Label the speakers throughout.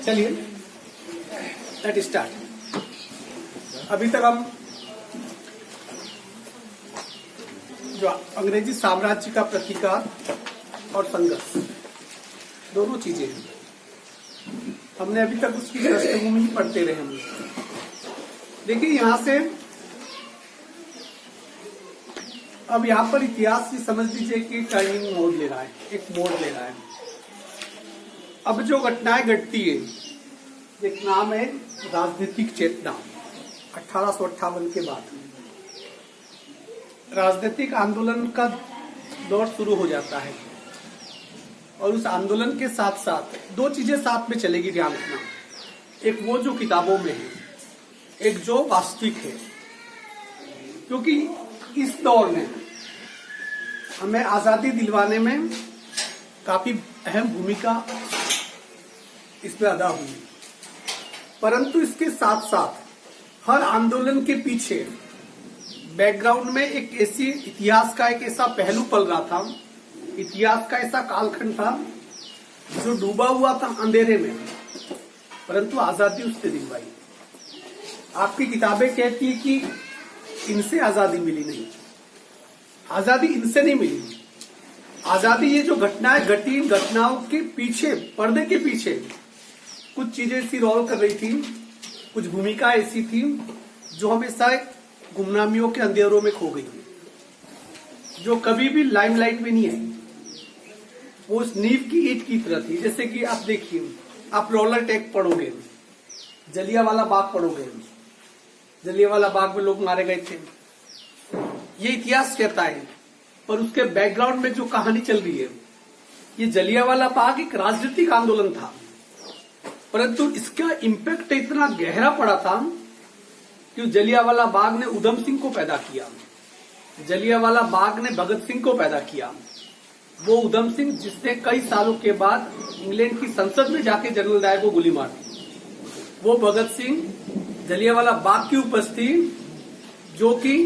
Speaker 1: चलिए let start. अभी तक हम जो अंग्रेजी साम्राज्य का प्रतिकार और संघर्ष दोनों चीजें हैं, हमने अभी तक उसकी पृष्ठभूमि पढ़ते रहे हम। देखिए यहां से अब यहां पर इतिहास की समझ लीजिए कि टर्निंग मोड़ ले रहा है, एक मोड़ ले रहा है। अब जो घटनाएं घटती है, एक नाम है राजनीतिक चेतना। 1858 के बाद राजनीतिक आंदोलन का दौर शुरू हो जाता है और उस आंदोलन के साथ साथ दो चीजें साथ में चलेगी, ध्यान रखना। एक वो जो किताबों में है, एक जो वास्तविक है, क्योंकि इस दौर में हमें आजादी दिलवाने में काफी अहम भूमिका इसमें अदा हुई, परंतु इसके साथ साथ हर आंदोलन के पीछे बैकग्राउंड में एक ऐसी इतिहास का एक ऐसा पहलू पल रहा था, इतिहास का ऐसा कालखंड था जो डूबा हुआ था अंधेरे में, परंतु आजादी उससे दिलवाई। आपकी किताबें कहती है कि इनसे आजादी मिली, नहीं, आजादी इनसे नहीं मिली। आजादी ये जो घटनाएं घटी, इन घटनाओं के पीछे, पर्दे के पीछे कुछ चीजें ऐसी रोल कर रही थी, कुछ भूमिका ऐसी थी जो हमेशा गुमनामियों के अंधेरों में खो गई, जो कभी भी लाइमलाइट में नहीं आई। वो उस नींव की ईंट की तरह थी। जैसे कि आप देखिए, आप रोलर टेक पढ़ोगे, जलियांवाला बाग पढ़ोगे, जलियांवाला बाग में लोग मारे गए थे, ये इतिहास कहता है, पर उसके बैकग्राउंड में जो कहानी चल रही है, ये जलियांवाला बाग एक राजनीतिक आंदोलन था, परंतु इसका इम्पैक्ट इतना गहरा पड़ा था कि जलियांवाला बाग ने उधम सिंह को पैदा किया, जलियांवाला बाग ने भगत सिंह को पैदा किया। वो उधम सिंह जिसने कई सालों के बाद इंग्लैंड की संसद में जाके जनरल डायर को गोली मार दी, वो भगत सिंह जलियांवाला बाग की उपस्थिति जो कि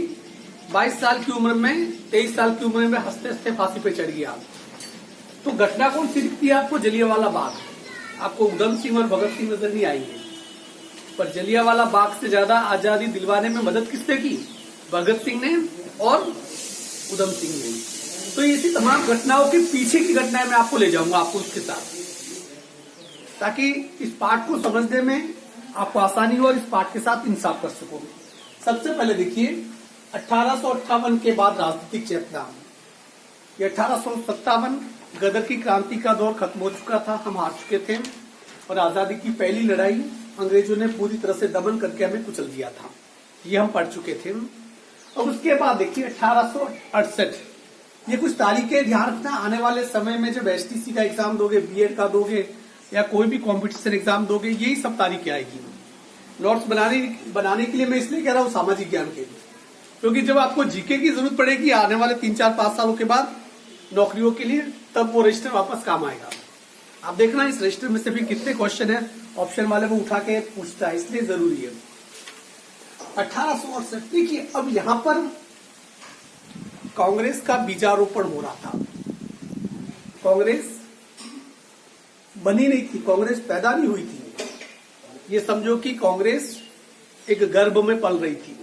Speaker 1: 22 साल की उम्र में, 23 साल की उम्र में हंसते हंसते फांसी पे चढ़ गया। तो घटना कौन सी दिखती है आपको? जलियांवाला बाग। आपको उधम सिंह और भगत सिंह नजर नहीं आएंगे, पर जलियांवाला बाग से ज्यादा आजादी दिलवाने में मदद किसने की? भगत सिंह ने और उधम सिंह ने। तो इसी तमाम घटनाओं के पीछे की घटनाएं मैं आपको ले जाऊंगा आपको उसके साथ, ताकि इस पाठ को समझने में आपको आसानी हो और इस पाठ के साथ इंसाफ कर सको। सबसे पहले देखिए 1858 के बाद राजनीतिक चेतना। ये 1857 गदर की क्रांति का दौर खत्म हो चुका था, हम हार चुके थे और आजादी की पहली लड़ाई अंग्रेजों ने पूरी तरह से दमन करके हमें कुचल दिया था, ये हम पढ़ चुके थे। और उसके बाद देखिए 1868, ये कुछ तारीखें ध्यान रखना। आने वाले समय में जब एसटीसी का एग्जाम दोगे, बीएड का दोगे या कोई भी कॉम्पिटिशन एग्जाम दोगे, यही सब तारीखें आएगी। नोट्स बनाने के लिए मैं इसलिए कह रहा हूँ सामाजिक ज्ञान के लिए, क्योंकि जब आपको जीके की जरूरत पड़ेगी आने वाले 3-4-5 सालों के बाद नौकरियों के लिए, तब वो रजिस्टर वापस काम आएगा। आप देखना इस रजिस्टर में से भी कितने क्वेश्चन है, ऑप्शन वाले वो उठा के पूछता है, इसलिए जरूरी है। 1868 देखिए, अब यहां पर कांग्रेस का बीजारोपण हो रहा था। कांग्रेस बनी नहीं थी, कांग्रेस पैदा नहीं हुई थी। ये समझो कि कांग्रेस एक गर्भ में पल रही थी,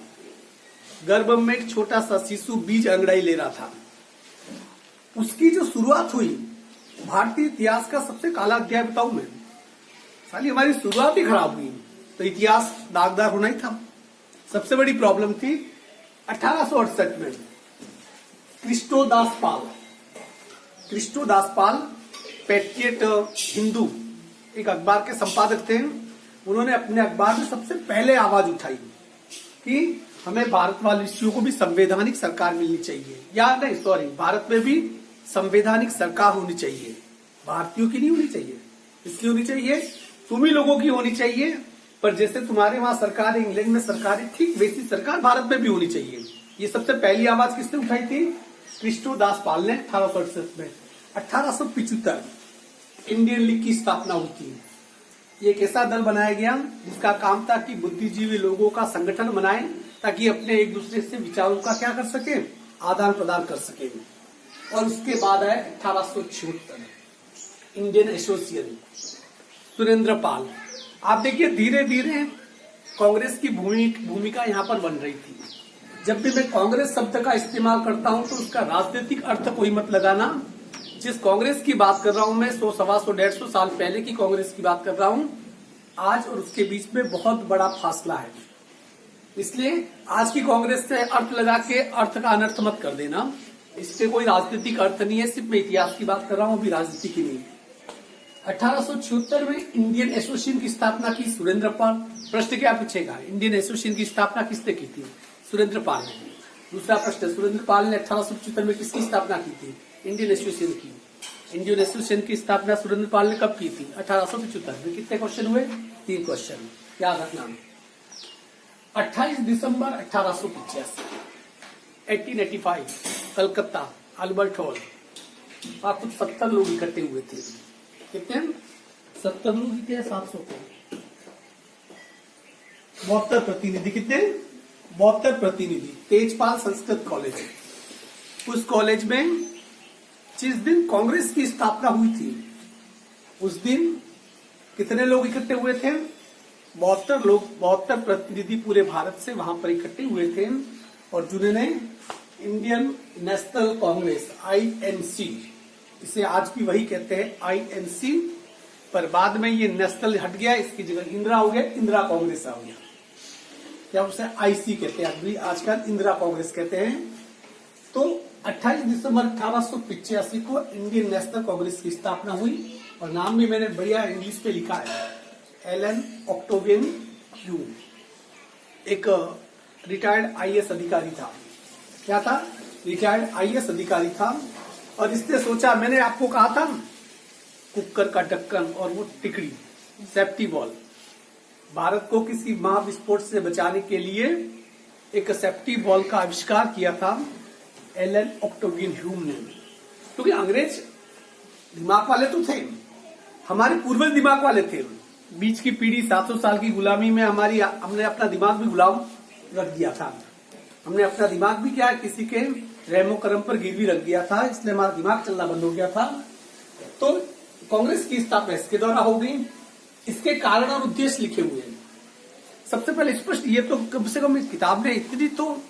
Speaker 1: गर्भ में एक छोटा सा शिशु बीज अंगड़ाई ले रहा था। उसकी जो शुरुआत हुई, भारतीय इतिहास का सबसे काला अध्याय बताऊं मैं, साली हमारी शुरुआत ही खराब हुई, तो इतिहास दागदार होना ही था। सबसे बड़ी प्रॉब्लम थी 1868 में क्रिस्टोदास पाल पैट्रियट हिंदू एक अखबार के संपादक थे। उन्होंने अपने अखबार में सबसे पहले आवाज उठाई कि हमें भारतवासियों को भी संवैधानिक सरकार मिलनी चाहिए, या नहीं सॉरी, भारत में भी संवैधानिक सरकार होनी चाहिए, भारतीयों की नहीं होनी चाहिए। इसकी होनी चाहिए, तुम ही लोगों की होनी चाहिए, पर जैसे तुम्हारे वहां सरकार है, इंग्लैंड में सरकार है, ठीक वैसी सरकार भारत में भी होनी चाहिए। ये सबसे पहली आवाज किसने उठाई थी? क्रिस्टोदास पाल ने 1868 में। 1875 इंडियन लीग की स्थापना होती है। ये एक ऐसा दल बनाया गया जिसका काम था कि बुद्धिजीवी लोगों का संगठन बनाए, ताकि अपने एक दूसरे से विचारों का क्या कर सके, आदान प्रदान कर सके। और उसके बाद है 1876 इंडियन एसोसिएशन, सुरेंद्र पाल। आप देखिए धीरे धीरे कांग्रेस की भूमिका यहाँ पर बन रही थी। जब भी मैं कांग्रेस शब्द का इस्तेमाल करता हूं तो उसका राजनीतिक अर्थ कोई मत लगाना। जिस कांग्रेस की बात कर रहा हूं मैं 100, 125, 150 साल पहले की कांग्रेस की बात कर रहा हूं। आज और उसके बीच में बहुत बड़ा फासला है। इसलिए आज की कांग्रेस से अर्थ लगा के अर्थ का अनर्थ मत कर देना। इससे कोई राजनीतिक अर्थ नहीं है, सिर्फ मैं इतिहास की बात कर रहा हूं, अभी राजनीति की नहीं। 1876 में इंडियन एसोसिएशन की स्थापना की सुरेंद्र पाल। प्रश्न क्या पूछेगा, इंडियन एसोसिएशन की स्थापना किसने की थी? सुरेंद्र पाल ने। दूसरा प्रश्न, सुरेंद्र पाल ने 1875 में किसकी स्थापना की थी? इंडियन एसोसिएशन की। इंडियन एसोसिएशन की स्थापना सुरेंद्र पाल ने कब की थी? 1875 में। कितने क्वेश्चन हुए? 3 क्वेश्चन। याद रखना। 28 दिसंबर 1885, 1885, कलकत्ता, अल्बर्ट हॉल। वहां कुछ 70 लोग इकट्ठे हुए थे। कितने? 70 लोग ही थे, 700 को 72 प्रतिनिधि। कितने? 72 प्रतिनिधि। तेजपाल संस्कृत कॉलेज, उस कॉलेज में जिस दिन कांग्रेस की स्थापना हुई थी उस दिन कितने लोग इकट्ठे हुए थे? 72 लोग, 72 प्रतिनिधि पूरे भारत से वहां पर इकट्ठे हुए थे। और जिन्होंने इंडियन नेशनल कांग्रेस INC, इसे आज भी वही कहते हैं INC, पर बाद में ये नेशनल हट गया, इसकी जगह इंदिरा हो गया, इंदिरा कांग्रेस आ गया, या उसे IC कहते हैं, अभी आजकल इंदिरा कांग्रेस कहते हैं। तो 28 दिसंबर 1885 को इंडियन नेशनल कांग्रेस की स्थापना हुई। और नाम भी मैंने बढ़िया इंग्लिश पे लिखा है, एलन ऑक्टेवियन ह्यूम। एक रिटायर्ड IAS अधिकारी था। क्या था? रिटायर्ड IAS अधिकारी था। और इसने सोचा, मैंने आपको कहा था कुकर का ढक्कन और वो टिकड़ी, सेफ्टी बॉल, भारत को किसी महाविस्फोट से बचाने के लिए एक सेफ्टी बॉल का आविष्कार किया था एलन ऑक्टेवियन ह्यूम ने। क्योंकि अंग्रेज दिमाग वाले तो थे, हमारे पूर्वज दिमाग वाले थे। बीच की पीढ़ी 700 साल की गुलामी में हमने अपना दिमाग भी गुलाम रख दिया था। हमने अपना दिमाग भी क्या, किसी के रहमो करम पर गिरवी रख दिया था, इसलिए हमारा दिमाग चलना बंद हो गया था। तो कांग्रेस की स्थापना इसके द्वारा हो गई। इसके कारण और उद्देश्य लिखे हुए हैं। सबसे पहले स्पष्ट, ये तो कम से कम इस किताब ने इतनी तो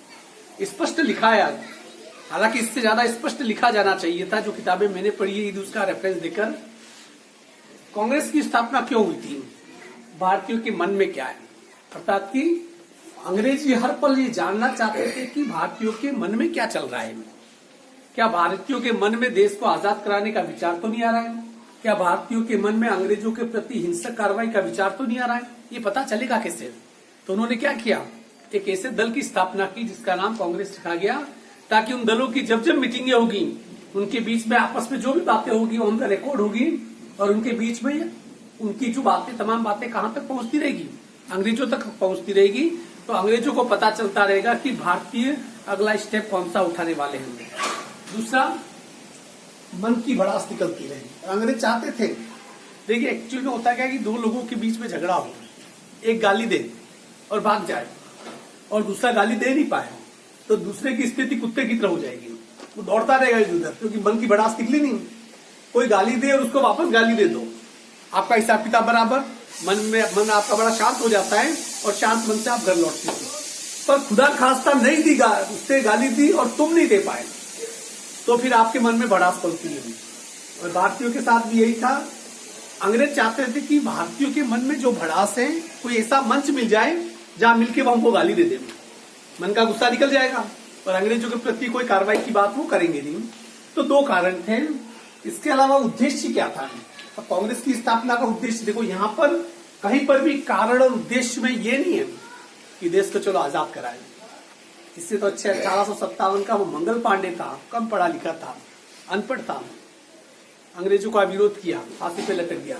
Speaker 1: स्पष्ट लिखा है। हालांकि इससे ज्यादा स्पष्ट लिखा जाना चाहिए था, जो किताबें मैंने पढ़ी है उसका रेफरेंस देकर। कांग्रेस की स्थापना क्यों हुई थी? भारतीयों के मन में क्या है, अर्थात कि अंग्रेज ये हर पल ये जानना चाहते थे कि भारतीयों के मन में क्या चल रहा है। क्या भारतीयों के मन में देश को आजाद कराने का विचार तो नहीं आ रहा है? क्या भारतीयों के मन में अंग्रेजों के प्रति हिंसक कार्रवाई का विचार तो नहीं आ रहा है? ये पता चलेगा कैसे? तो उन्होंने क्या किया, एक ऐसे दल की स्थापना की जिसका नाम कांग्रेस रखा गया, ताकि उन दलों की जब जब मीटिंगें होगी उनके बीच में आपस में जो भी बातें होगी वो उनका रिकॉर्ड होगी। और उनके बीच में उनकी जो बातें, तमाम बातें कहां तक पहुंचती रहेगी? अंग्रेजों तक पहुंचती रहेगी। तो अंग्रेजों को पता चलता रहेगा कि भारतीय अगला स्टेप कौन सा उठाने वाले होंगे। दूसरा, मन की भड़ास निकलती रहेगी। अंग्रेज चाहते थे, देखिए एक्चुअली में होता क्या है कि दो लोगों के बीच में झगड़ा हो, एक गाली दे और भाग जाए और दूसरा गाली दे नहीं पाए, तो दूसरे की स्थिति कुत्ते की तरह हो जाएगी। वो दौड़ता रहेगा इधर, क्योंकि मन की भड़ास निकली नहीं। कोई गाली दे और उसको वापस गाली दे दो, आपका हिसाब किताब बराबर, मन आपका बड़ा शांत हो जाता है और शांत मन से आप घर लौटते हो। पर खुदा खास्ता नहीं दी, उससे गाली दी और तुम नहीं दे पाए, तो फिर आपके मन में भड़ास पलती है। और भारतीयों के साथ भी यही था। अंग्रेज चाहते थे कि भारतीयों के मन में जो भड़ास है, कोई ऐसा मंच मिल जाए जहां मिलके वो हमको गाली दे दे, मन का गुस्सा निकल जाएगा और अंग्रेजों के प्रति कोई कार्रवाई की बात वो करेंगे नहीं। तो दो कारण थे। इसके अलावा उद्देश्य क्या था? अब कांग्रेस की स्थापना का उद्देश्य देखो, यहाँ पर कहीं पर भी कारण और उद्देश्य में ये नहीं है कि देश को चलो आजाद कराए। इससे तो अच्छे 1857 का वो मंगल पांडे था, कम पढ़ा लिखा था, अनपढ़ था, अंग्रेजों का विरोध किया, फांसी पे लटक गया।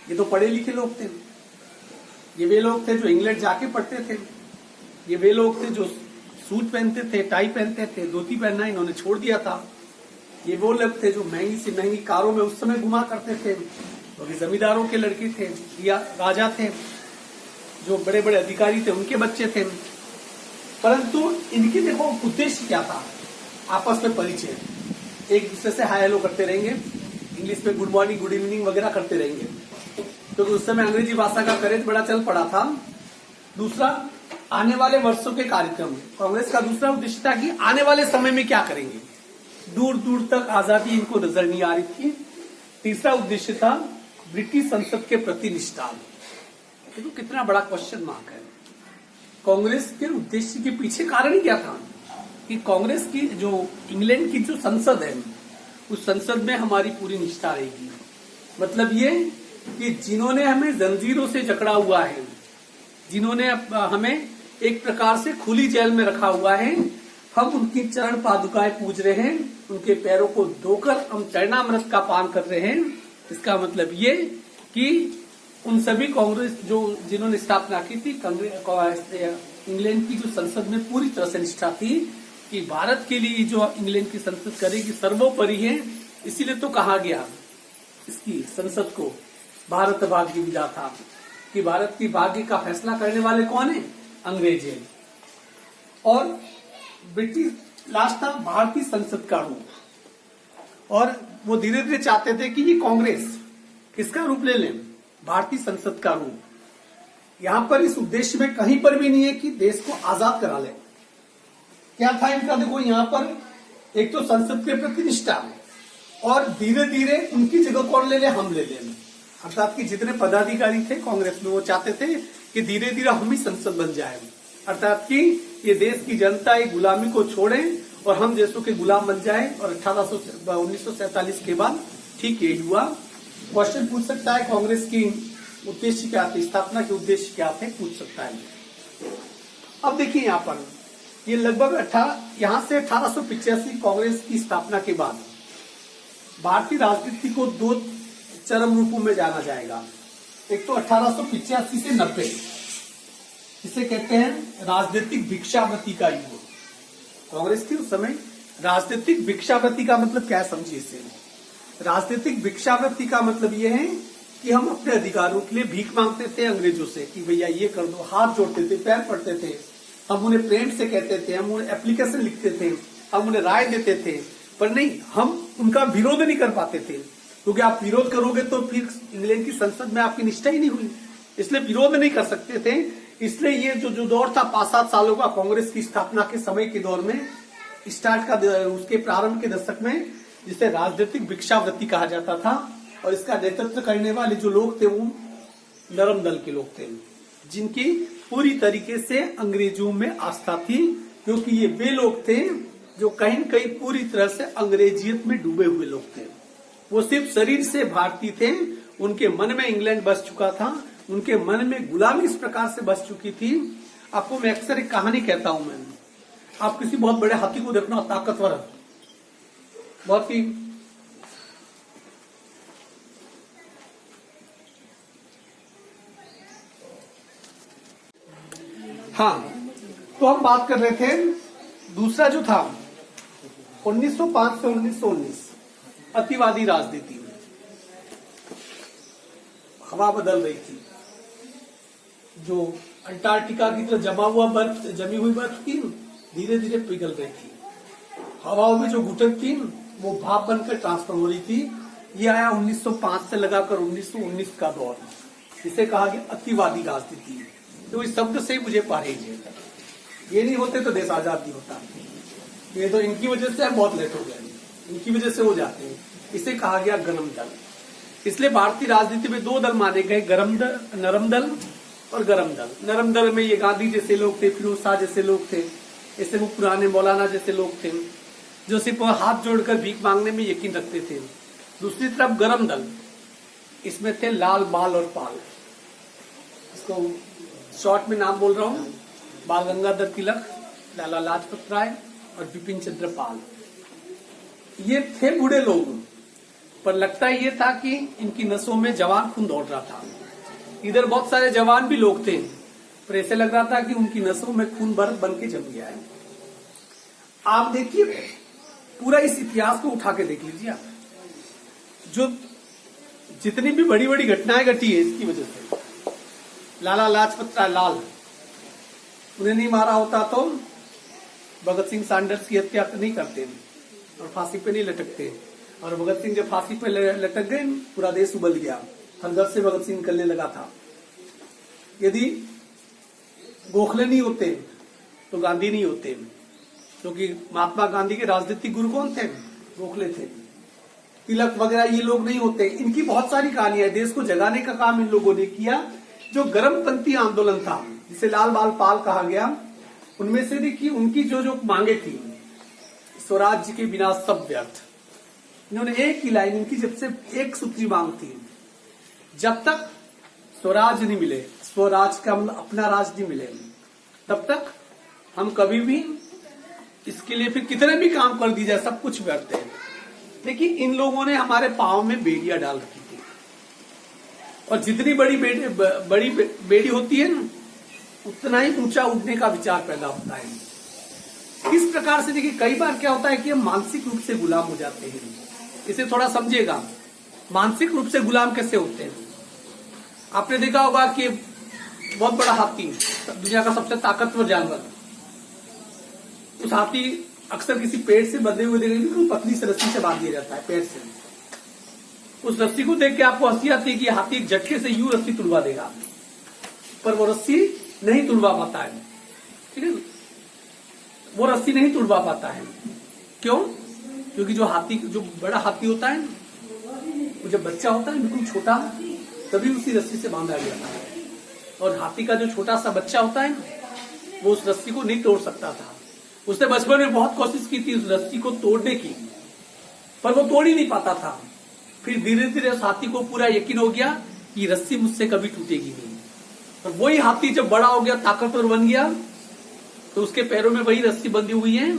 Speaker 1: ये तो पढ़े लिखे लोग थे। ये वे लोग थे जो इंग्लैंड जाके पढ़ते थे। ये वे लोग थे जो सूट पहनते थे, टाई पहनते थे, धोती पहनना इन्होंने छोड़ दिया था। ये वो लोग थे जो महंगी से महंगी कारों में उस समय घुमा करते थे, क्योंकि जमींदारों के लड़के थे या राजा थे, जो बड़े बड़े अधिकारी थे उनके बच्चे थे। परंतु इनके देखो उद्देश्य क्या था? आपस में परिचय, एक दूसरे से हाय हेलो करते रहेंगे, इंग्लिश में गुड मॉर्निंग गुड इवनिंग वगैरह करते रहेंगे, क्योंकि उस समय अंग्रेजी भाषा का करेज बड़ा चल पड़ा था। दूसरा, आने वाले वर्षों के कार्यक्रम, कांग्रेस का दूसरा उद्देश्य था कि आने वाले समय में क्या करेंगे। दूर दूर तक आजादी इनको नजर नहीं आ रही थी। तीसरा उद्देश्य था ब्रिटिश संसद के प्रति निष्ठा। देखो कितना बड़ा क्वेश्चन मार्क है। कांग्रेस के उद्देश्य के पीछे कारण क्या था कि कांग्रेस की जो इंग्लैंड की जो संसद है, उस संसद में हमारी पूरी निष्ठा रहेगी। मतलब ये कि जिन्होंने हमें जंजीरों से जकड़ा हुआ है, जिन्होंने हमें एक प्रकार से खुली जेल में रखा हुआ है, हम उनकी चरण पादुकाएं पूज रहे हैं, उनके पैरों को धोकर हम चरणामृत का पान कर रहे हैं। इसका मतलब ये कि उन सभी कांग्रेस जो जिन्होंने स्थापना की थी, इंग्लैंड की जो संसद में पूरी तरह से निष्ठा थी कि भारत के लिए जो इंग्लैंड की संसद करेगी सर्वोपरि है। इसीलिए तो कहा गया इसकी संसद को भारत भाग्य विधाता, कि भारत की भाग्य का फैसला करने वाले कौन है? अंग्रेज है। और ब्रिटिश लास्ट था भारतीय संसद का रूप, और वो धीरे धीरे चाहते थे कि ये कांग्रेस किसका रूप ले लें? भारतीय संसद का रूप। यहां पर इस उद्देश्य में कहीं पर भी नहीं है कि देश को आजाद करा ले। क्या था इनका? देखो यहां पर एक तो संसद के प्रति निष्ठा, और धीरे धीरे उनकी जगह कौन ले ले? हम ले लें। अर्थात कि जितने पदाधिकारी थे कांग्रेस में, वो चाहते थे कि धीरे धीरे हम ही संसद बन जाए, अर्थात कि ये देश की जनता एक गुलामी को छोड़े और हम देशों के गुलाम बन जाए। और 1947 के बाद ठीक यही हुआ। क्वेश्चन पूछ सकता है कांग्रेस की उद्देश्य क्या थे, स्थापना के उद्देश्य क्या थे, पूछ सकता है। अब देखिए यहाँ पर ये लगभग यहाँ से 1885 कांग्रेस की स्थापना के बाद भारतीय राजनीति को दो चरम रूपों में जाना जाएगा। एक तो 1885 से 90, इसे कहते हैं राजनीतिक भिक्षावृत्ति का युग। कांग्रेस की उस समय राजनीतिक भिक्षावृत्ति का मतलब क्या है, समझिए इसे। राजनीतिक भिक्षावृत्ति का मतलब ये है कि हम अपने अधिकारों के लिए भीख मांगते थे अंग्रेजों से कि भैया ये कर दो, हाथ जोड़ते थे, पैर पड़ते थे, हम उन्हें प्रेम से कहते थे, हम उन्हें एप्लीकेशन लिखते थे, हम उन्हें राय देते थे, पर नहीं, हम उनका विरोध नहीं कर पाते थे, क्योंकि आप विरोध करोगे तो फिर इंग्लैंड की संसद में आपकी निष्ठा ही नहीं हुई, इसलिए विरोध नहीं कर सकते थे। इसलिए ये जो दौर था 5-7 सालों का कांग्रेस की स्थापना के समय के दौर में, उसके प्रारंभ के दशक में, जिसे राजनीतिक भिक्षावृत्ति कहा जाता था। और इसका नेतृत्व करने वाले जो लोग थे वो नरम दल के लोग थे, जिनकी पूरी तरीके से अंग्रेजों में आस्था थी, क्योंकि ये वे लोग थे जो कहीं न कहीं पूरी तरह से अंग्रेजियत में डूबे हुए लोग थे। वो सिर्फ शरीर से भारतीय थे, उनके मन में इंग्लैंड बस चुका था, उनके मन में गुलामी इस प्रकार से बस चुकी थी। आपको मैं अक्सर एक कहानी कहता हूं, मैं आप किसी बहुत बड़े हाथी को देखना, ताकतवर, बहुत ही हाँ, तो हम बात कर रहे थे दूसरा जो था 1905 से 1919 अतिवादी राजनीति में हवा बदल रही थी। जो अंटार्कटिका की तरह जमी हुई बर्फ थी, धीरे धीरे पिघल रही थी। हवाओं में जो घुटन थी वो भाप बनकर ट्रांसफर हो रही थी। ये आया 1905 से लगाकर 1919 का दौर, जिसे कहा गया अतिवादी राजनीति। तो इस शब्द से ही मुझे परहेज है, ये नहीं होते तो देश आजाद नहीं होता। ये तो इनकी वजह से हम बहुत लेट हो गए, इनकी वजह से हो जाते हैं। इसे कहा गया गरम दल। इसलिए भारतीय राजनीति में दो दल माने गए, नरम दल और गरम दल। नरम दल में ये गांधी जैसे लोग थे, फिरोज शाह जैसे लोग थे, ऐसे वो पुराने मौलाना जैसे लोग थे, जो सिर्फ हाथ जोड़कर भीख मांगने में यकीन रखते थे। दूसरी तरफ गरम दल, इसमें थे लाल, बाल और पाल। इसको शॉर्ट में नाम बोल रहा हूं, बाल गंगाधर तिलक, लाला लाजपत राय और बिपिन चंद्र पाल। ये थे बूढ़े लोग, पर लगता ये था कि इनकी नसों में जवान खून दौड़ रहा था। इधर बहुत सारे जवान भी लोग थे, पर ऐसे लग रहा था कि उनकी नसों में खून बर्फ बन के जम गया है। आप देखिए, पूरा इस इतिहास को उठा के देख लीजिए आप, जो जितनी भी बड़ी बड़ी घटनाएं घटी है इसकी वजह से। लाला लाजपत राय, लाल, उन्हें नहीं मारा होता तो भगत सिंह सैंडर्स की हत्या नहीं करते और फांसी पे नहीं लटकते। और भगत सिंह जब फांसी पे लटक गए, पूरा देश उबल गया, हर घर से भगत सिंह निकलने लगा था। यदि गोखले नहीं होते तो गांधी नहीं होते, क्योंकि महात्मा गांधी के राजनीतिक गुरु कौन थे? गोखले थे। तिलक वगैरह ये लोग नहीं होते। इनकी बहुत सारी कहानियां है। देश को जगाने का काम इन लोगों ने किया। जो गर्मपंथी आंदोलन था, जिसे लाल बाल पाल कहा गया, उनमें से देखिए उनकी जो जो मांगे थी, स्वराज्य के बिना सब व्यर्थ। इन्होंने एक ही लाइन, इनकी जब से एक सूत्री मांग थी, जब तक स्वराज नहीं मिले, स्वराज का मतलब अपना राज नहीं मिले, तब तक हम कभी भी इसके लिए फिर कितने भी काम कर दी जाए सब कुछ व्यर्थ है। लेकिन इन लोगों ने हमारे पांव में बेड़ियां डाल रखी थी, और जितनी बड़ी बेड़ी होती है ना, उतना ही ऊंचा उठने का विचार पैदा होता है। इस प्रकार से देखिए कई बार क्या होता है कि हम मानसिक रूप से गुलाम हो जाते हैं। इसे थोड़ा समझिएगा, मानसिक रूप से गुलाम कैसे होते हैं। आपने देखा होगा कि बहुत बड़ा हाथी, दुनिया का सबसे ताकतवर जानवर, उस हाथी अक्सर किसी पेड़ से बंधे हुए देखेंगे तो पतली से रस्सी से बांध दिया जाता है पेड़ से। उस रस्सी को देख के आपको हंसी आती है कि हाथी एक झटके से यूं रस्सी तुड़वा देगा, पर वो रस्सी नहीं तुड़वा पाता है। ठीक है, वो रस्सी नहीं तुड़वा पाता है। क्यों? क्योंकि जो बड़ा हाथी होता है, वो जब बच्चा होता है बिल्कुल छोटा, तभी उसी रस्सी से बांधा गया था। और हाथी का जो छोटा सा बच्चा होता है, वो उस रस्सी को नहीं तोड़ सकता था। उसने बचपन में बहुत कोशिश की थी उस रस्सी को तोड़ने की, पर वो तोड़ ही नहीं पाता था। फिर धीरे धीरे उस हाथी को पूरा यकीन हो गया कि रस्सी मुझसे कभी टूटेगी नहीं। और वही हाथी जब बड़ा हो गया, ताकतवर बन गया, तो उसके पैरों में वही रस्सी बंधी हुई है,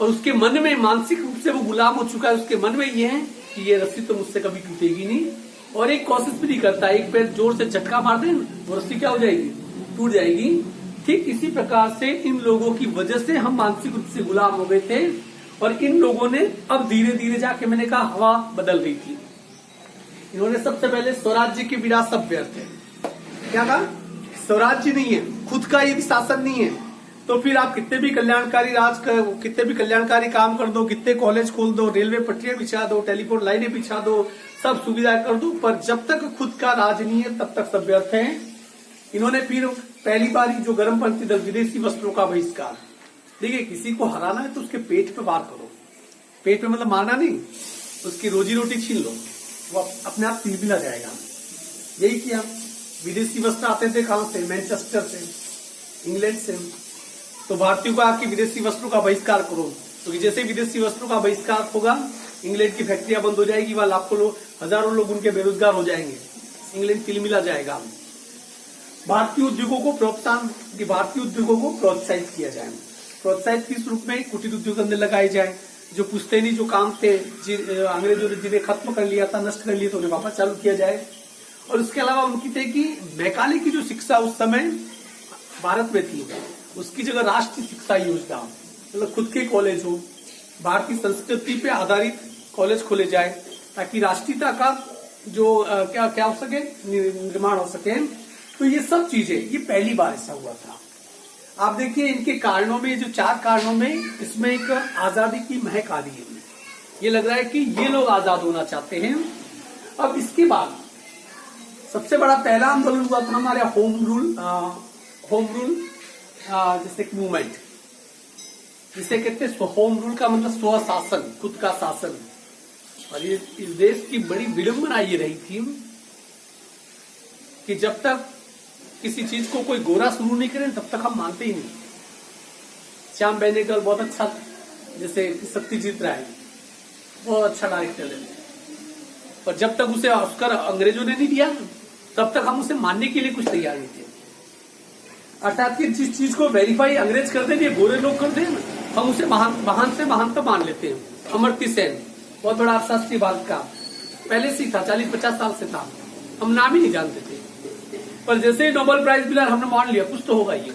Speaker 1: और उसके मन में मानसिक रूप से वो गुलाम हो चुका है। उसके मन में ये है कि ये रस्सी तो मुझसे कभी टूटेगी नहीं, और एक कोशिश भी नहीं करता। एक पैर जोर से झटका मार दे, वो रस्सी क्या हो जाएगी? टूट जाएगी। ठीक इसी प्रकार से इन लोगों की वजह से हम मानसिक रूप से गुलाम हो गए थे, और इन लोगों ने अब धीरे धीरे जाके, मैंने कहा, हवा बदल रही थी। इन्होंने सबसे पहले स्वराज्य के बिना सब व्यर्थ है। क्या कहा? स्वराज्य नहीं है, खुद का यदि शासन नहीं है, तो फिर आप कितने भी कल्याणकारी काम कर दो, कितने कॉलेज खोल दो, रेलवे पटरियां बिछा दो, टेलीफोन लाइनें बिछा दो, सब सुविधाएं कर दो, पर जब तक खुद का राज नहीं है तब तक सब व्यर्थ है। इन्होंने फिर पहली बार जो गर्मपंथी दल, विदेशी वस्त्रों का बहिष्कार। देखिए, किसी को हराना है तो उसके पेट पे वार करो। पेट पे मतलब मारना नहीं, उसकी रोजी रोटी छीन लो, वो अपने आप तिलमिला जाएगा। यही किया। विदेशी वस्त्र आते थे कहां से? मैनचेस्टर से, इंग्लैंड से। तो भारतीयों को आपकी विदेशी वस्त्रों का बहिष्कार करो, क्योंकि जैसे विदेशी वस्त्रों का बहिष्कार होगा, इंग्लैंड की फैक्ट्रियां बंद हो जाएगी, वहां लाखों लोग, हजारों लोग उनके बेरोजगार हो जाएंगे, इंग्लैंड तिलमिला जाएगा। भारतीय उद्योगों को प्रोत्साहित किया जाए। प्रोत्साहित किस रूप में? कुटीर उद्योग अंदर लगाए जाए। जो पुश्तैनी जो काम थे, अंग्रेजों ने जिन्हें खत्म कर लिया था, नष्ट कर लिया, तो उन्हें वापस चालू किया जाए। और इसके अलावा उनकी थे कि मैकाले की जो शिक्षा उस समय भारत में थी, उसकी जगह राष्ट्रीय शिक्षा योजना, मतलब खुद के कॉलेज हो, भारतीय संस्कृति पे आधारित कॉलेज खोले जाए, ताकि राष्ट्रीयता का जो क्या हो सके, निर्माण हो सके। तो ये सब चीजें, ये पहली बार ऐसा हुआ था। आप देखिए इनके कारणों में, जो 4 कारणों में, इसमें एक आजादी की महक आ रही है। ये लग रहा है कि ये लोग आजाद होना चाहते हैं। अब इसके बाद सबसे बड़ा पहला आंदोलन हुआ था हमारे होम रूल जैसे मूवमेंट, जिसे कहते हैं होम रूल का मतलब स्वशासन, खुद का शासन। और ये इस देश की बड़ी विडंबना ये रही थी कि जब तक किसी चीज को कोई गोरा शुरू नहीं करे तब तक हम मानते ही नहीं। श्याम बेनेगल बहुत अच्छा, जैसे सत्यजीत राय बहुत अच्छा डायरेक्टर है, पर जब तक उसे ऑस्कर अंग्रेजों ने नहीं दिया तब तक हम उसे मानने के लिए कुछ तैयार नहीं थे। अर्थात कि जिस चीज को वेरीफाई अंग्रेज कर दे, गोरे लोग कर दे, हम उसे महान से महानतम मान लेते हैं। अमर्त्य सेन बहुत बड़ा अर्थशास्त्री भारत का, पहले से था, 40-50 साल से था, हम नाम ही नहीं जानते थे, पर जैसे नोबेल प्राइज मिला हमने मान लिया कुछ तो होगा ये।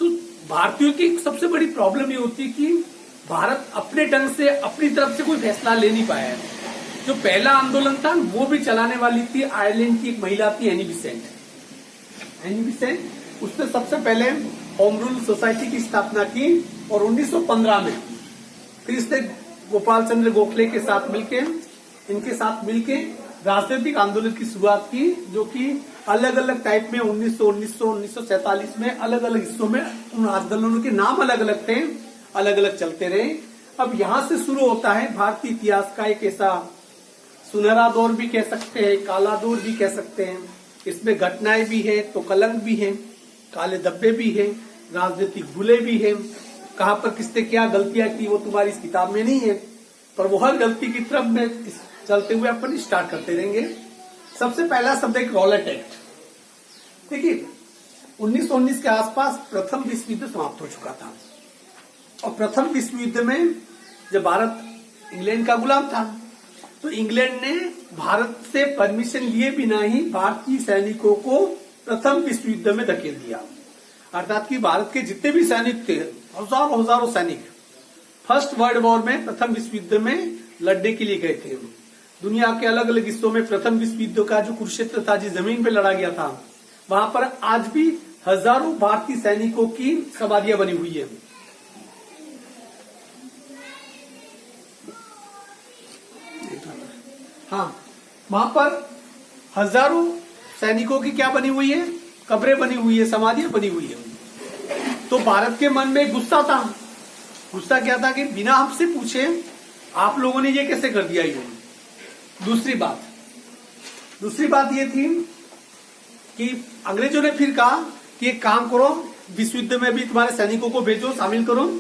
Speaker 1: तो भारतीयों की सबसे बड़ी प्रॉब्लम ये होती है कि भारत अपने ढंग से, अपनी तरफ से कोई फैसला ले नहीं पाया है। जो पहला आंदोलन था वो भी चलाने वाली थी आयरलैंड की एक महिला थी, एनी बिसेंट। उसने सबसे पहले होम रूल सोसाइटी की स्थापना की, और 1915 में फिर इसने गोपाल चंद्र गोखले के साथ मिलके, इनके साथ मिलके राजनीतिक आंदोलन की शुरुआत की, जो कि अलग अलग टाइप में 1947 में अलग अलग हिस्सों में उन आंदोलनों के नाम अलग अलग थे, अलग अलग चलते रहे। अब यहां से शुरू होता है भारतीय इतिहास का एक ऐसा सुनहरा दौर भी कह सकते हैं, काला दौर भी कह सकते हैं। इसमें घटनाएं भी है तो कलंक भी है, काले धब्बे भी है, राजनीतिक भूले भी है। कहां पर किसने क्या गलतियां की वो तुम्हारी इस किताब में नहीं है, पर वो हर गलती की तरफ में चलते हुए अपन स्टार्ट करते रहेंगे। सबसे पहला शब्द है रॉलेट एक्ट। देखिए 1919 के आसपास प्रथम विश्व युद्ध समाप्त हो चुका था, और प्रथम विश्व युद्ध में जब भारत इंग्लैंड का गुलाम था, तो इंग्लैंड ने भारत से परमिशन लिए बिना ही भारतीय सैनिकों को प्रथम विश्व युद्ध में धकेल दिया। अर्थात कि भारत के जितने भी सैनिक थे, हजारों सैनिक फर्स्ट वर्ल्ड वॉर में, प्रथम विश्व युद्ध में लड़ने के लिए गए थे। दुनिया के अलग अलग हिस्सों में प्रथम विश्व युद्ध का जो कुरुक्षेत्र था, जिस जमीन पे लड़ा गया था, वहां पर आज भी हजारों भारतीय सैनिकों की समाधियां बनी हुई है। हाँ, वहां पर हजारों सैनिकों की क्या बनी हुई है, कब्रें बनी हुई है, समाधियां बनी हुई है। तो भारत के मन में गुस्सा था। गुस्सा क्या था कि बिना हमसे पूछे आप लोगों ने ये कैसे कर दिया। ये दूसरी बात ये थी कि अंग्रेजों ने फिर कहा कि एक काम करो, विश्व युद्ध में भी तुम्हारे सैनिकों को भेजो, शामिल करो।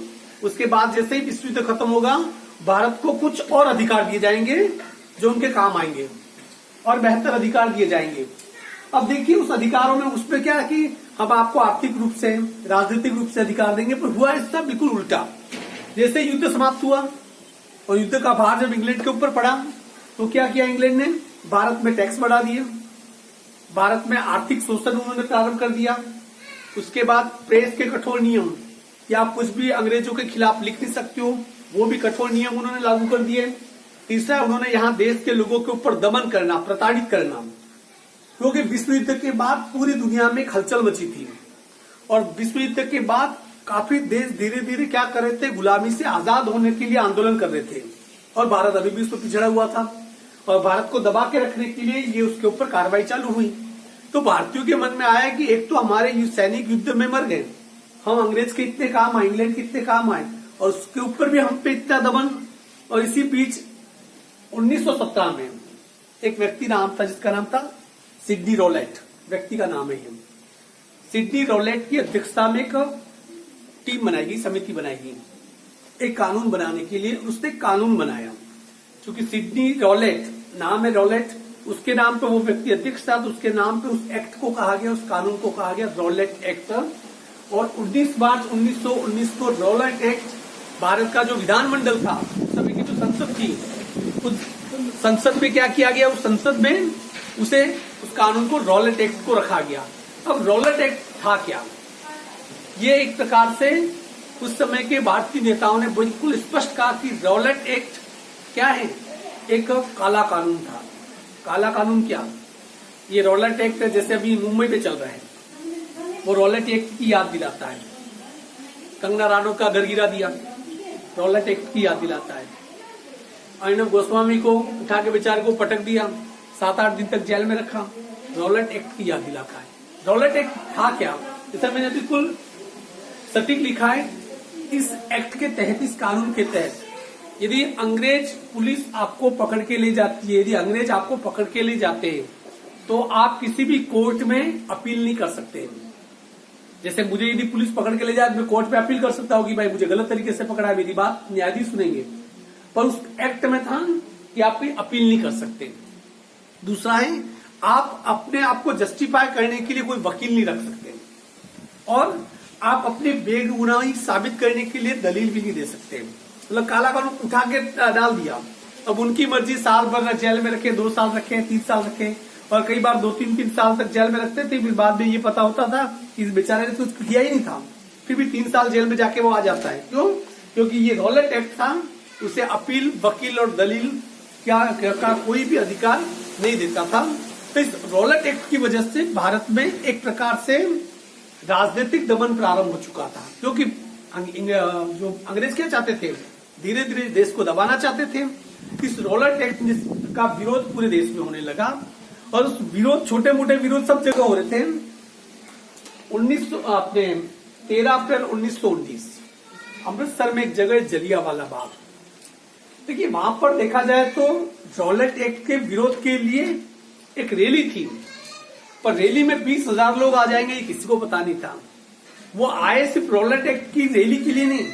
Speaker 1: उसके बाद जैसे ही विश्व युद्ध खत्म होगा, भारत को कुछ और अधिकार दिए जाएंगे जो उनके काम आएंगे, और बेहतर अधिकार दिए जाएंगे। अब देखिए उस अधिकारों में उसमें क्या है कि हम आपको आर्थिक रूप से, राजनीतिक रूप से अधिकार देंगे, पर हुआ इसका बिल्कुल उल्टा। जैसे युद्ध समाप्त हुआ और युद्ध का भार जब इंग्लैंड के ऊपर पड़ा, तो क्या किया इंग्लैंड ने, भारत में टैक्स बढ़ा दिए, भारत में आर्थिक शोषण उन्होंने प्रारंभ कर दिया। उसके बाद प्रेस के कठोर नियम कि आप कुछ भी अंग्रेजों के खिलाफ लिख नहीं सकते हो, वो भी कठोर नियम उन्होंने लागू कर दिए। तीसरा, उन्होंने यहाँ देश के लोगों के ऊपर दमन करना, प्रताड़ित करना, क्योंकि विश्व युद्ध के बाद पूरी दुनिया में हलचल मची थी, और विश्व युद्ध के बाद काफी देश धीरे धीरे क्या कर रहे थे, गुलामी से आजाद होने के लिए आंदोलन कर रहे थे, और भारत अभी भी उसमें पिछड़ा हुआ था, और भारत को दबा के रखने के लिए ये उसके ऊपर कार्रवाई चालू हुई। तो भारतीयों के मन में आया कि एक तो हमारे सैनिक युद्ध में मर गए, हम अंग्रेज के इतने काम आए, इंग्लैंड के इतने काम आए, और उसके ऊपर भी हम पे इतना दमन। और इसी बीच 1917 में एक व्यक्ति नाम था, जिसका नाम था सिडनी रॉलेट, व्यक्ति का नाम है ये। सिडनी रॉलेट की अध्यक्षता में एक टीम बनाई गई, समिति बनाई गई एक कानून बनाने के लिए। उसने कानून बनाया, क्योंकि सिडनी रॉलेट नाम है, रॉलेट उसके नाम पे वो व्यक्ति अध्यक्ष था, तो उसके नाम पे उस एक्ट को कहा गया, उस कानून को कहा गया रॉलेट एक्ट। और 19 मार्च 1919 को रॉलेट एक्ट भारत का जो विधानमंडल था, सभी की जो संसद थी, उस संसद में क्या किया गया, उस संसद में उस कानून को रॉलेट एक्ट को रखा गया। अब रॉलेट एक्ट था क्या, ये एक प्रकार से उस समय के भारतीय नेताओं ने बिल्कुल स्पष्ट कहा कि रॉलेट एक्ट क्या है, एक काला कानून था। काला कानून क्या, ये रॉलेट एक्ट जैसे अभी मुंबई में चल रहा है, वो रॉलेट एक्ट की याद दिलाता है। कंगना राणौत का घर गिरा दिया, रॉलेट एक्ट की याद दिलाता है। अर्णब गोस्वामी को उठा के बेचारे को पटक दिया, 7-8 दिन तक जेल में रखा, रॉलेट एक्ट की याद दिलाता है। रॉलेट एक्ट था क्या, जैसा मैंने बिल्कुल सटीक लिखा है, इस एक्ट के तहत, इस कानून के तहत, यदि अंग्रेज पुलिस आपको पकड़ के ले जाती है, यदि अंग्रेज आपको पकड़ के ले जाते हैं, तो आप किसी भी कोर्ट में अपील नहीं कर सकते। जैसे मुझे यदि पुलिस पकड़ के ले जाए, मैं कोर्ट में अपील कर सकता हूँ कि भाई मुझे गलत तरीके से पकड़ा है, मेरी बात न्यायाधीश सुनेंगे, पर उस एक्ट में था कि आप कोई अपील नहीं कर सकते। दूसरा है, आप अपने आप को जस्टिफाई करने के लिए कोई वकील नहीं रख सकते, और आप अपने बेगुनाही साबित करने के लिए दलील भी नहीं दे सकते। मतलब काला कानून उठा के डाल दिया। अब उनकी मर्जी, साल भर जेल में रखे, 2 साल रखे, 3 साल रखे, और कई बार 2-3 साल तक जेल में रखते थे। फिर बाद में ये पता होता था कि इस बेचारे ने कुछ किया ही नहीं था, फिर भी 3 साल जेल में जाके वो आ जाता है। क्यों? क्योंकि ये रॉलेट एक्ट था, उसे अपील, वकील और दलील का कोई भी अधिकार नहीं देता था। तो इस रॉलेट एक्ट की वजह से भारत में एक प्रकार से राजनीतिक दमन प्रारंभ हो चुका था, क्योंकि जो अंग्रेज क्या चाहते थे धीरे धीरे देश को दबाना चाहते थे। इस रोलर टैक्स का विरोध पूरे देश में होने लगा और उस विरोध, छोटे मोटे विरोध सब जगह हो रहे थे। 13 अप्रैल 1919 अमृतसर में एक जगह जलियांवाला बाग। देखिए वहां पर देखा जाए तो रॉलेट एक्ट के विरोध के लिए एक रैली थी, पर रैली में 20,000 लोग आ जाएंगे ये किसी को पता नहीं था। वो आए सिर्फ रॉलेट एक्ट की रैली के लिए नहीं,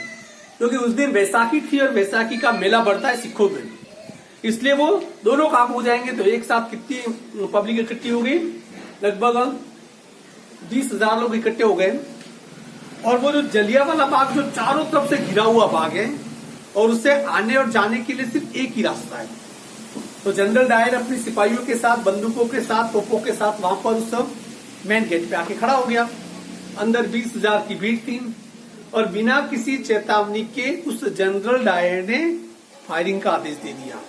Speaker 1: क्योंकि उस दिन वैसाखी थी और वैसाखी का मेला बढ़ता है सिखों में, इसलिए वो दोनों काम हो जाएंगे। तो एक साथ कितनी पब्लिक इकट्ठी हो गई, लगभग 20,000 लोग इकट्ठे हो गए। और वो जो जलियांवाला बाग जो चारों तरफ से घिरा हुआ बाग है और उससे आने और जाने के लिए सिर्फ एक ही रास्ता है। तो जनरल डायर अपने सिपाहियों के साथ, बंदूकों के साथ, तोपों के साथ वहां पर उस मेन गेट पे आके खड़ा हो गया। अंदर 20,000 की भीड़ थी और बिना किसी चेतावनी के उस जनरल डायर ने फायरिंग का आदेश दे दिया।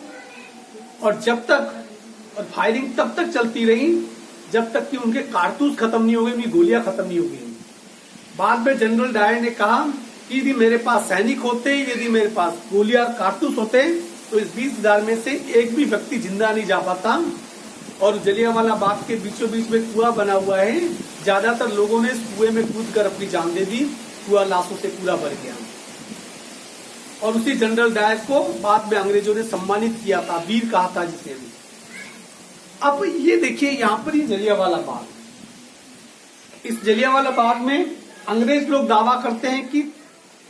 Speaker 1: और फायरिंग तब तक चलती रही जब तक कि उनके कारतूस खत्म नहीं हो गए, उनकी गोलियां खत्म नहीं हो गई। बाद में जनरल डायर ने कहा कि यदि मेरे पास सैनिक होते, यदि मेरे पास गोलियां कारतूस होते तो इस 20,000 में से एक भी व्यक्ति जिंदा नहीं जा पाता। और जलियांवाला बाग के बीचों बीच में कुआं बना हुआ है, ज्यादातर लोगों ने इस कुएं में कूद कर अपनी जान दे दी। कुआं लाशों से पूरा भर गया और उसी जनरल डायर को बाद में अंग्रेजों ने सम्मानित किया था, वीर कहा था जिसे। अब ये देखिए यहाँ पर ही जलियांवाला बाग, इस जलियांवाला बाग में अंग्रेज लोग दावा करते हैं कि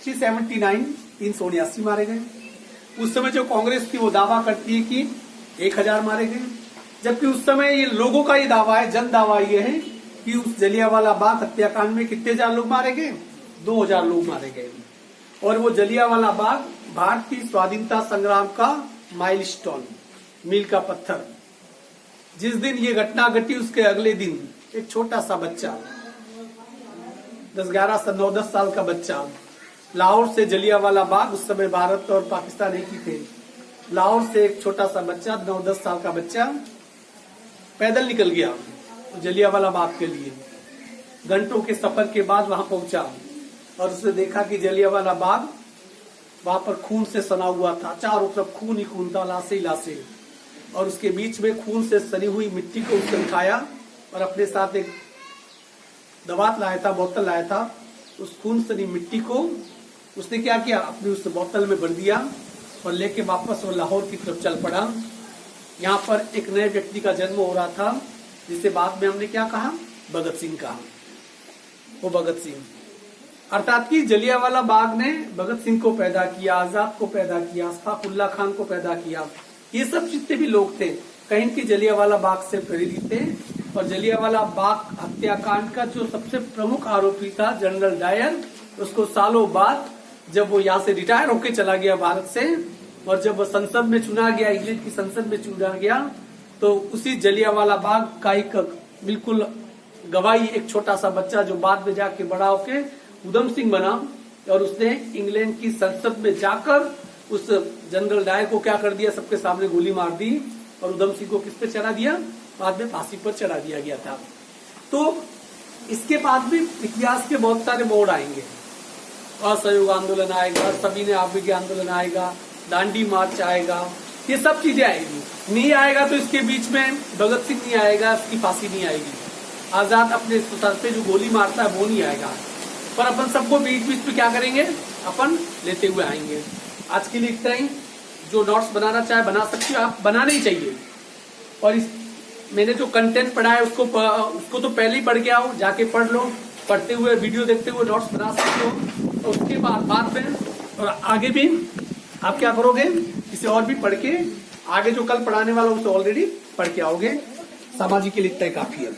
Speaker 1: 379 मारे गए। उस समय जो कांग्रेस थी वो दावा करती है कि 1000 मारे गए, जबकि उस समय ये लोगों का ये दावा है, जन दावा ये है कि उस जलियांवाला बाग हत्याकांड में कितने हजार लोग मारे गए, 2000 लोग मारे गए। और वो जलियांवाला बाग भारतीय स्वाधीनता संग्राम का माइलस्टोन, मील का पत्थर। जिस दिन ये घटना घटी उसके अगले दिन एक छोटा सा बच्चा, 9-10 साल का बच्चा, लाहौर से जलियांवाला बाग, उस समय भारत और पाकिस्तान एक ही थे, लाहौर से एक छोटा सा बच्चा, 9-10 साल का बच्चा पैदल निकल गया जलियांवाला बाग के लिए। घंटों के सफर के बाद वहां पहुंचा और उसने देखा कि जलियांवाला बाग वहां पर खून से सना हुआ था, चारों तरफ खून ही खून था, लाशें ही लाशें। और उसके बीच में खून से सनी हुई मिट्टी को उसने उठाया और अपने साथ एक दवात लाया था, बोतल लाया था। उस खून सनी मिट्टी को उसने क्या किया, अपनी उस बोतल में भर दिया और लेके वापस वो लाहौर की तरफ चल पड़ा। यहाँ पर एक नए व्यक्ति का जन्म हो रहा था, जिसे बाद में हमने क्या कहा, भगत सिंह कहा। वो भगत सिंह, अर्थात कि जलियांवाला बाग ने भगत सिंह को पैदा किया, आजाद को पैदा किया, अशफाकुल्ला खान को पैदा किया। ये सब जितने भी लोग थे कहीं की जलियांवाला बाग से प्रेरित थे। और जलियांवाला बाग हत्याकांड का जो सबसे प्रमुख आरोपी था जनरल डायर, उसको सालों बाद जब वो यहाँ से रिटायर होके चला गया भारत से, और जब वो संसद में चुना गया, इंग्लैंड की संसद में चुना गया, तो उसी जलियांवाला बाग का एक बिल्कुल गवाही एक छोटा सा बच्चा जो बाद में जाके बड़ा होके उधम सिंह बना, और उसने इंग्लैंड की संसद में जाकर उस जनरल डायर को क्या कर दिया, सबके सामने गोली मार दी और उधम सिंह को किस पे चढ़ा दिया, बाद में फांसी पर चढ़ा दिया गया था। तो इसके बाद भी इतिहास के बहुत सारे मोड़ आएंगे, असहयोग आंदोलन आएगा, सविनय अवज्ञा आंदोलन आएगा, दांडी मार्च आएगा, ये सब चीजें आएगी। नहीं आएगा तो इसके बीच में भगत सिंह नहीं आएगा, उसकी फांसी नहीं आएगी, आजाद अपने सर पे जो गोली मारता है वो नहीं आएगा। पर अपन सबको बीच बीच में क्या करेंगे, अपन लेते हुए आएंगे। आज के लिए इतना ही। जो नोट्स बनाना चाहे बना सकते हो, आप बनाने ही चाहिए। और इस मैंने जो कंटेंट पढ़ा है उसको तो पहले ही पढ़ के आओ, जाके पढ़ लो, पढ़ते हुए वीडियो देखते हुए नोट्स बना सकते हो। और उसके बाद में और आगे भी आप क्या करोगे, इसे और भी पढ़ के आगे जो कल पढ़ाने वाला उसे ऑलरेडी पढ़ के आओगे। सामाजिक के लिए इतना ही काफी है।